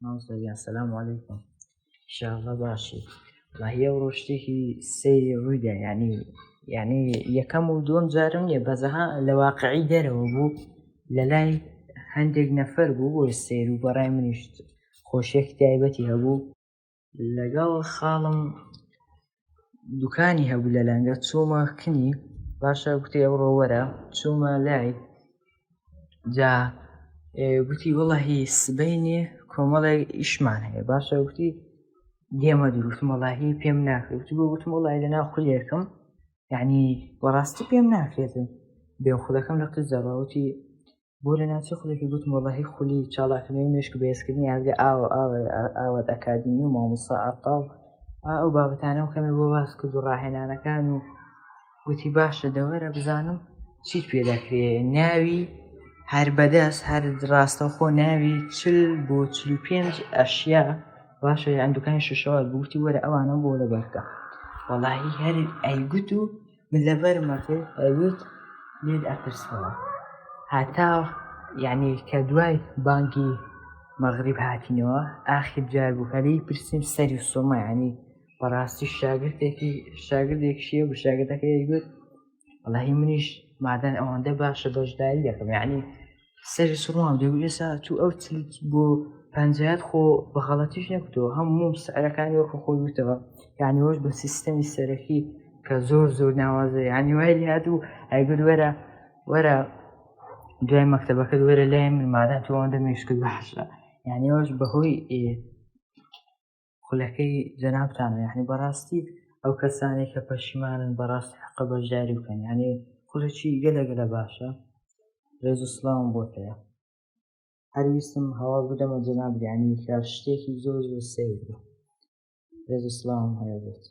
ناوسەریان سەلام عەلەیکوم ئینشاڵڵا باشی وڵاهی ئەوڕۆ شتێکی سەیری ڕوویدا یعنی یەکەم و دووەم جارم نییە بەزەها لە واقعی دەرەوە بوو لەلای هەندێک نەفەر بوو بۆ سەیر و بەڕای منیش خۆشییەکی تایبەتی هەبوو لەگەڵ خاڵم دوکانی هەبوو لە لەنگە چوومە کنی باشە گوتی ئەوڕۆ وەرە چوومە لای جا گوتی وەڵاهی سبەینێ کۆمەڵێک ئیشمان هەیە باشە گوتی دێمە دوور وتم وەڵاهی پێم ناکرێت وتی بۆ گوتم وەڵاهی لەناو خولێکم یعنی بەڕاستی پێم ناکرێتن بێم خولەکەم لە قزەڕا وتی بۆ لە ناوچەی خولێکی گوتم وەڵاهی خولی چاڵاکردنەوەی مێشک بەهێزکردنی هەرگە ئاوات ئەکادمی و مامۆستا عەتاڵ ئەو بابەتانە کەمێ بۆ باس کرد و ڕاهێنانەکان و گوتی باشە دەوەرە بزانم چیت پێ دەکرێ ناوی هەر بەدەست هەر ڕاستەوخۆ ناوی 40 بۆ 45 ئەشیا باشە یان دوکانی شوشەوات بووتی وەرە ئەوانە بۆ لە بەرکە وەڵاهی هەر ئەیگوت و من لەبەرمە کرد ئەیگوت لێت ئەترسەوە هاتا یعنی کە دوای بانگی مەغریب هاتینەوە ئاخر جار بوو هەرەی پرسیم سەری سۆمە یعنی بەڕاستی شاگردێکیشیە بە شاگردەکەی ئەیگوت وەڵاهی منیش مادەن ئەوەندە باشە بەشداری دەکەم یعنی سەری سوڕمام دەیگوت ئێستا تو ئەو چلیت بۆ پەنجەیات خۆ بەغەڵەتیش نەکوتەوە هەموو سەعرەکانی وەکو خۆی وتەوە یعنی وەش بە سیستەمی سەرەکی کە زۆر ناوازە یعنی وای لێ هاتوو ئەیگوت وەرە دوای مەکتەبەکەت وەرە لای من مادام تۆ ئەوەندە مێشکت باشە یعنی ئەوەش بەهۆی خولەکەی جەنابتانە یعنی بەڕاستی ئەو کەسانێک کە پەشیمانن بەڕاستی حەقە بەشداری بکەن یعنی خولەکی گەلە باشە ڕێز و سڵاوم بۆ پێە هەر ویستم هەواڵ بدەمە جەناب یعنی کە شتێکی زۆر سەیر بوو ڕێز و سڵاوم هەیە بێت